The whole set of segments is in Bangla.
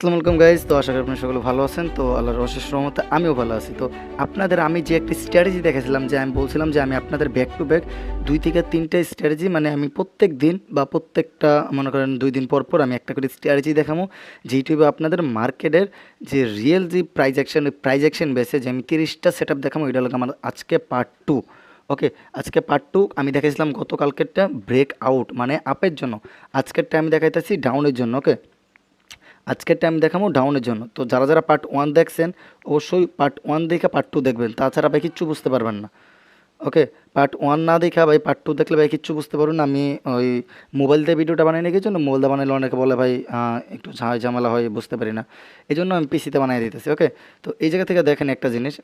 আসসালামু আলাইকুম গাইজ। তো আশা করি আপনারা সকলে ভালো আছেন। তো আল্লাহর অশেষ রহমতে আমিও ভালো আছি। তো আপনাদের আমি যে একটি স্ট্র্যাটেজি দেখেছিলাম, যে আমি বলছিলাম যে আমি আপনাদের ব্যাক টু ব্যাক ২ থেকে ৩টা স্ট্র্যাটেজি, মানে আমি প্রত্যেক দিন বা প্রত্যেকটা মনে করেন ২ দিন পর আমি একটা করে স্ট্র্যাটেজি দেখাবো, যেইটুকু আপনাদের মার্কেটের যে রিয়েল যে প্রাইজ অ্যাকশন বেসে যে আমি ৩০টা সেটআপ দেখাবো। এটা হলো আমার আজকে পার্ট 2। ওকে, আজকে পার্ট 2 আমি দেখাইছিলাম গতকালকেরটা ব্রেক আউট মানে আপের জন্য, আজকেরটা আমি দেখাইতেছি ডাউনের জন্য। ওকে, আজকেরটা আমি দেখাবো ডাউনের জন্য। তো যারা যারা পার্ট 1 দেখছেন অবশ্যই পার্ট 1 দেখে পার্ট 2 দেখবেন, তাছাড়া ভাই কিচ্ছু বুঝতে পারবেন না। ওকে, পার্ট 1 না দেখা ভাই পার্ট 2 দেখলে ভাই কিচ্ছু বুঝতে পারবেন না। আমি ওই মোবাইল দিয়ে ভিডিওটা বানিয়ে নিয়ে জন্য, মোবাইল দিয়ে বানাইলে অনেকে বলে ভাই একটু ঝামেলা হয়, বুঝতে পারি না, এই জন্য আমি পিসিতে বানিয়ে দিতেছি। ওকে, তো এই জায়গা থেকে দেখেন একটা জিনিস,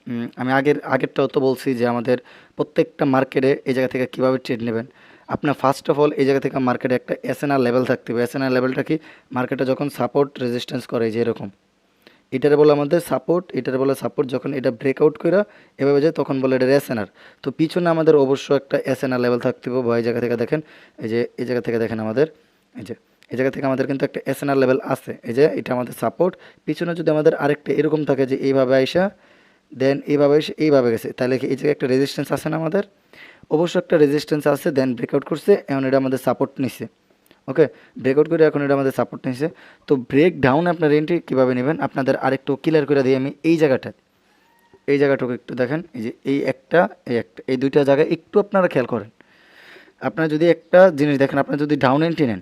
আমি আগেরটাও তো বলছি যে আমাদের প্রত্যেকটা মার্কেটে এই জায়গা থেকে কীভাবে ট্রেড নেবেন। আপনার ফার্স্ট অফ অল এই জায়গা থেকে মার্কেটে একটা এসএনআর লেভেল থাকতে হবে। এসএনআর লেভেলটা কি? মার্কেটে যখন সাপোর্ট রেজিস্ট্যান্স করে, যে এরকম, এটারে বলে আমাদের সাপোর্ট, এটারে বলে সাপোর্ট। যখন এটা ব্রেকআউট করে এভাবে যায় তখন বলে এটা এসএনআর। তো পিছনে আমাদের অবশ্য একটা এসএনআর লেভেল থাকতে হবে। বা এই জায়গা থেকে দেখেন, এই জায়গা থেকে দেখেন আমাদের, এই যে এই জায়গা থেকে আমাদের কিন্তু একটা এসএনআর লেভেল আছে। এই যে এটা আমাদের সাপোর্ট, পিছনে যদি আমাদের আরেকটা এরকম থাকে যে এইভাবে আইসা দেন এইভাবে এসে এইভাবে গেছে, তাহলে কি এই জায়গায় একটা রেজিস্ট্যান্স আছে না আমাদের? অবশ্য একটা রেজিস্ট্যান্স আছে, দেন ব্রেকআউট করছে, এখন এটা আমাদের সাপোর্ট নিচ্ছে। ওকে, ব্রেকআউট করে এখন এটা আমাদের সাপোর্ট নিচ্ছে। তো ব্রেক ডাউন আপনার এন্ট্রি কীভাবে নেবেন আপনাদের আরেকটু ক্লিয়ার করে দিই আমি। এই জায়গাটুকু একটু দেখেন, এই যে এই দুইটা জায়গায় একটু আপনারা খেয়াল করেন। আপনারা যদি একটা জিনিস দেখেন, আপনারা যদি ডাউন এন্ট্রি নেন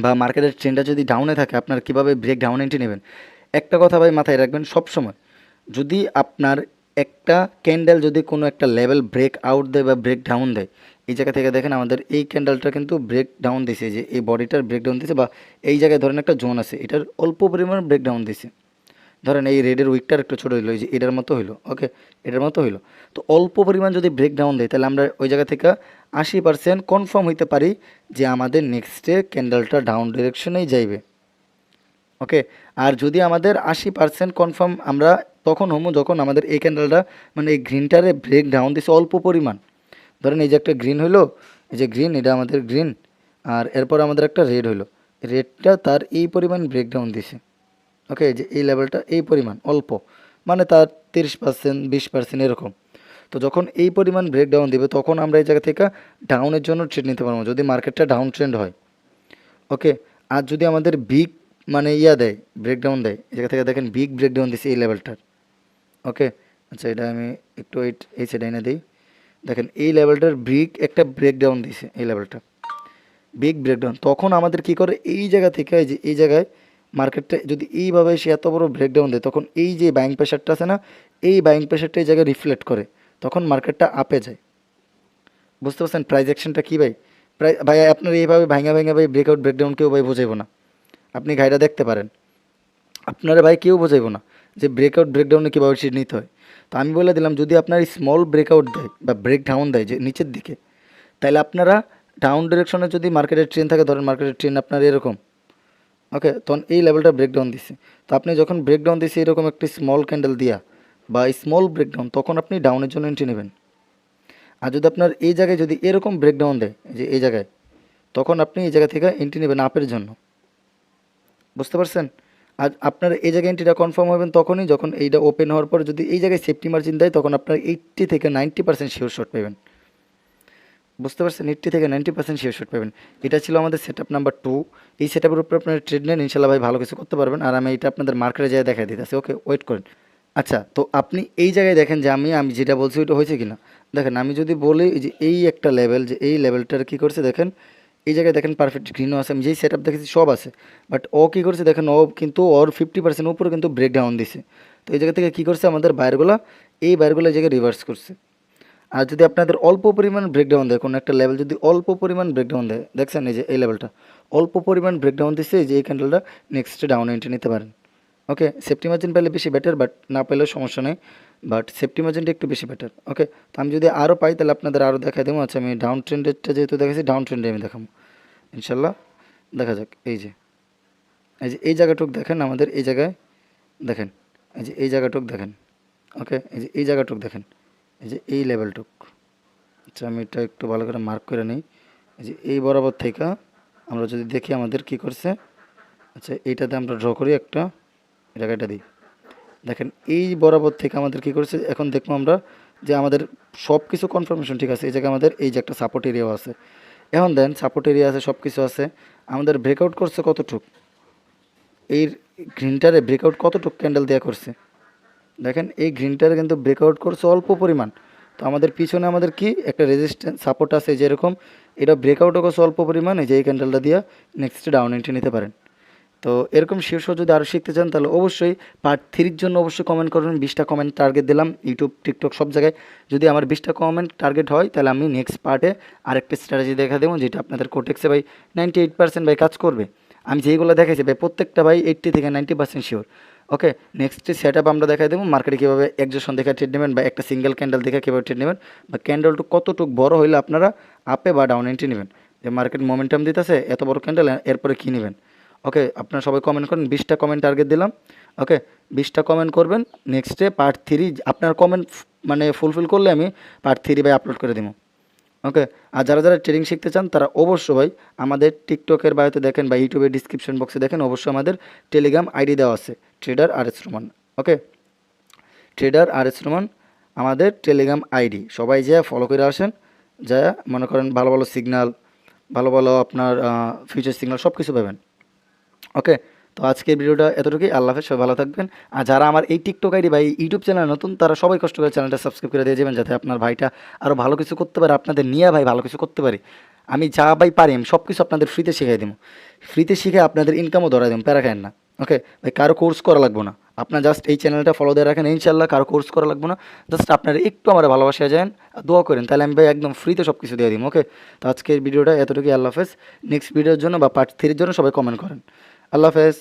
বা মার্কেটের ট্রেন্ডটা যদি ডাউনে থাকে, আপনারা কীভাবে ব্রেক ডাউন এন্ট্রি নেবেন? একটা কথা ভাই মাথায় রাখবেন সব সময়, যদি আপনার একটা ক্যান্ডেল যদি কোনো একটা লেভেল ব্রেক আউট দেয় বা ব্রেক ডাউন দেয়, এই জায়গা থেকে দেখেন আমাদের এই ক্যান্ডেলটা কিন্তু ব্রেক ডাউন দিছে, যে এই বডিটার ব্রেক ডাউন দিছে, বা এই জায়গায় ধরেন একটা জোন আছে, এটার অল্প পরিমাণ ব্রেক ডাউন দিছে। ধরেন এই রেডের উইকটার একটু ছোটো হইলো, এই যে এটার মতো হইলো। ওকে, এটার মতো হইলো। তো অল্প পরিমাণ যদি ব্রেক ডাউন দেয়, তাহলে আমরা ওই জায়গা থেকে 80% কনফার্ম হইতে পারি যে আমাদের নেক্সটে ক্যান্ডেলটা ডাউন ডিরেকশনেই যাইবে। ওকে, আর যদি আমাদের 80% কনফার্ম আমরা তখন হমু যখন আমাদের এই ক্যান্ডেলটা মানে এই গ্রিনটারে ব্রেক ডাউন দিছে অল্প পরিমাণ। ধরেন এই যে একটা গ্রিন হইলো, এই যে গ্রিন, এটা আমাদের গ্রিন, আর এরপর আমাদের একটা রেড হইলো, রেডটা তার এই পরিমাণ ব্রেক ডাউন দিছে। ওকে, যে এই লেভেলটা এই পরিমাণ অল্প, মানে তার 30% 20% এরকম। তো যখন এই পরিমাণ ব্রেকডাউন দিবে তখন আমরা এই জায়গা থেকে ডাউনের জন্য ট্রেড নিতে পারবো, যদি মার্কেটটা ডাউন ট্রেন্ড হয়। ওকে, আর যদি আমাদের বিগ মানে দেয়, ব্রেকডাউন দেয়, এই জায়গা থেকে দেখেন বিগ ব্রেকডাউন দিছে এই লেভেলটার। ওকে, আচ্ছা এটা আমি একটু এই সাইডে এনে দিই। দেখেন এই লেভেলটার বিগ একটা ব্রেকডাউন দিছে, এই লেভেলটা বিগ ব্রেকডাউন। তখন আমাদের কি করে, এই জায়গা থেকে এই যে এই জায়গায় মার্কেটটা যদি এইভাবে সে এত বড় ব্রেকডাউন দেয়, তখন এই যে বাইং প্রেশারটা আছে না, এই বাইং প্রেশারটা এই জায়গায় রিফ্লেক্ট করে, তখন মার্কেটটা আপে যায়। বুঝতে পারছেন প্রাইস অ্যাকশনটা কী ভাই? ভাই আপনার এইভাবে ভাঙা ভাই ব্রেকআউট ব্রেকডাউন কেউ ভাই বোঝাইব না। আপনি গাড়িটা দেখতে পারেন, আপনারা ভাই কেউ বোঝাইব না যে ব্রেকআউট ব্রেকডাউনে কীভাবে সিট নিতে হয়। তো আমি বলে দিলাম, যদি আপনার স্মল ব্রেকআউট দেয় বা ব্রেক ডাউন দেয় যে নিচের দিকে, তাহলে আপনারা ডাউন ডিরেকশনে যদি মার্কেটের ট্রেন থাকে, ধরেন মার্কেটের ট্রেন আপনার এরকম, ওকে, তখন এই লেভেলটা ব্রেকডাউন দিছে। তো আপনি যখন ব্রেকডাউন দিছে এরকম একটি স্মল ক্যান্ডেল দিয়া বা স্মল ব্রেকডাউন, তখন আপনি ডাউনের জন্য এন্ট্রি নেবেন। আর যদি আপনার এই জায়গায় যদি এরকম ব্রেকডাউন দেয়, যে এই জায়গায়, তখন আপনি এই জায়গা থেকে এন্ট্রি নেবেন আপের জন্য। বুঝতে পারছেন? আর আপনার এই জায়গায় এন্ট্রিটা কনফার্ম হবেন তখনই যখন এইটা ওপেন হওয়ার পর যদি এই জায়গায় সেফটি মার্জিন দেয়, তখন আপনার 80 থেকে 90% শিওর শট পাবেন। বুঝতে পারছেন? 80 থেকে 90% শিওর শট পাবেন। এটা ছিল আমাদের সেটআপ নাম্বার 2। এই সেটআপের উপরে আপনারা ট্রেড নেন, ইনশাল্লাহ ভাই ভালো কিছু করতে পারবেন। আর আমি এটা আপনাদের মার্কেটে যেয়ে দেখাই দিতেছি। ওকে, ওয়েট করেন। আচ্ছা, তো আপনি এই জায়গায় দেখেন যে আমি যেটা বলছি ওইটা হয়েছে কিনা। দেখেন আমি যদি বলি যে এই একটা লেভেল, যে এই লেভেলটার কী করছে দেখেন, এই জায়গায় দেখেন পারফেক্ট গ্রিনও আছে, আমি যেই সেটআপ দেখেছি সব আছে। বাট ও কী করছে দেখেন, ও কিন্তু ওর 50% উপরে কিন্তু ব্রেকডাউন দিছে। তো এই জায়গা থেকে কী করছে, আমাদের বায়ারগুলো এই বায়ারগুলো এই জায়গায় রিভার্স করছে। আর যদি আপনাদের অল্প পরিমাণ ব্রেকডাউন দেয়, কোনো একটা লেভেল যদি অল্প পরিমাণ ব্রেকডাউন দেয়, দেখছেন এই যে এই লেভেলটা অল্প পরিমাণ ব্রেকডাউন দিচ্ছে, এই যে এই ক্যান্ডেলটা নেক্সট ডাউন এন্ট্রি নিতে পারেন। ওকে, সেফটি মার্জিন পেলে বেশি বেটার, বাট না পেলেও সমস্যা নেই, বাট সেফটি মার্জিনটা একটু বেশি বেটার। ওকে, তো আমি যদি আরও পাই তাহলে আপনাদের আরও দেখাই দেবো। আচ্ছা, আমি ডাউন ট্রেন্ডেরটা যেহেতু দেখেছি, ডাউন ট্রেন্ডে আমি দেখাবো ইনশাল্লাহ। দেখা যাক, এই জায়গাটুক দেখেন, আমাদের এই জায়গায় দেখেন, এই যে এই জায়গাটুক দেখেন। ওকে, এই যে এই জায়গাটুক দেখেন, এই যে এই লেভেলটুক। আচ্ছা, আমি এটা একটু ভালো করে মার্ক করে নিই। এই যে এই বরাবর থেকে আমরা যদি দেখি আমাদের কি করছে, আচ্ছা এইটাতে আমরা ড্র করি একটা, এই জায়গাটা দিই। দেখেন এই বরাবর থেকে আমাদের কী করেছে, এখন দেখবো আমরা যে আমাদের সব কিছু কনফার্মেশন ঠিক আছে। এই জায়গায় আমাদের এই যে একটা সাপোর্ট এরিয়াও আছে। এখন দেন সাপোর্ট এরিয়া আছে, সব কিছু আছে, আমাদের ব্রেকআউট করছে কতটুক, এই গ্রিনটারে ব্রেকআউট কতটুক ক্যান্ডেল দেওয়া করছে। দেখেন এই গ্রিনটারে কিন্তু ব্রেকআউট করছে অল্প পরিমাণ। তো আমাদের পিছনে আমাদের কি একটা রেজিস্ট্যান্স সাপোর্ট আছে যেরকম, এটা ব্রেকআউটও করছে অল্প পরিমাণে, যে এই ক্যান্ডেলটা দিয়ে নেক্সট ডাউন এন্ট্রি নিতে পারেন। তো এরকম শীর্ষ যদি আরও শিখতে চান তাহলে অবশ্যই পার্ট 3-র জন্য অবশ্যই কমেন্ট করবেন। 20টা কমেন্ট টার্গেট দিলাম ইউটিউব, টিকটক সব জায়গায়। যদি আমার 20টা কমেন্ট টার্গেট হয় তাহলে আমি নেক্সট পার্টে আরেকটা স্ট্র্যাটেজি দেখা দেবো, যেটা আপনাদের কোটেক্সে ভাই 98% ভাই কাজ করবে। আমি যেইগুলো দেখাইছি ভাই প্রত্যেকটা ভাই 80 থেকে 90% শিওর। ওকে, নেক্সট সেট আপ আমরা দেখাই দেবো মার্কেটে কীভাবে একজোশন দেখে ট্রেড নেবেন, বা একটা সিঙ্গেল ক্যান্ডেল দেখে কীভাবে ট্রেড নেবেন, বা ক্যান্ডেলটুকু কতটুকু বড় হইলে আপনারা আপে বা ডাউন এন্ট্রি নেবেন। যে মার্কেট মোমেন্টাম দিতেছে এত বড় ক্যান্ডেল, এরপরে কী নেবেন। ওকে, আপনারা সবাই কমেন্ট করেন। 20টা কমেন্ট টার্গেট দিলাম। ওকে, 20টা কমেন্ট করবেন। নেক্সটে পার্ট 3 আপনার কমেন্ট মানে ফুলফিল করলে আমি পার্ট 3 ভাই আপলোড করে দেবো। ওকে, আর যারা যারা ট্রেডিং শিখতে চান তারা অবশ্যই ভাই আমাদের টিকটকের বায়োতে দেখেন বা ইউটিউবের ডিসক্রিপশন বক্সে দেখেন, অবশ্যই আমাদের টেলিগ্রাম আইডি দেওয়া আছে, ট্রেডার আর এস রোমান। ওকে, ট্রেডার আর এস রোমান আমাদের টেলিগ্রাম আইডি, সবাই যা ফলো করে আসেন। যা মনে করেন ভালো ভালো সিগনাল, ভালো ভালো আপনার ফিউচার সিগনাল সব কিছু পাবেন। ওকে, তো আজকের ভিডিওটা এতটুকুই। আল্লাহ হাফেজ, সবাই ভালো থাকবেন। আর যারা আমার এই টিকটক আইডি বা ইউটিউব চ্যানেল নতুন, তারা সবাই কষ্ট করে চ্যানেলটা সাবস্ক্রাইব করে দিয়ে যাবেন, যাতে আপনার ভাইটা আরও ভালো কিছু করতে পারে, আপনাদের নিয়ে ভাই ভালো কিছু করতে পারে। আমি যা ভাই পারি আমি সব কিছু আপনাদের ফ্রিতে শিখিয়ে দেবো, ফ্রিতে শিখে আপনাদের ইনকামও ধরাই দেবো, প্যারা খায়েন না। ওকে ভাই, কারো কোর্স করা লাগবে না, আপনার জাস্ট এই চ্যানেলটা ফলো দিয়ে রাখেন, ইনশাল্লাহ কারো কোর্স করা লাগবে না। জাস্ট আপনারা একটু আমার ভালোবাসা যায় দোয়া করেন, তাহলে আমি ভাই একদম ফ্রিতে সব কিছু দিয়ে দিই। ওকে, তো আজকের ভিডিওটা এতটুকুই। আল্লাহ হাফেজ। নেক্সট ভিডিওর জন্য বা পার্ট 3-র জন্য সবাই কমেন্ট করেন। আল্লাহ হাফেজ।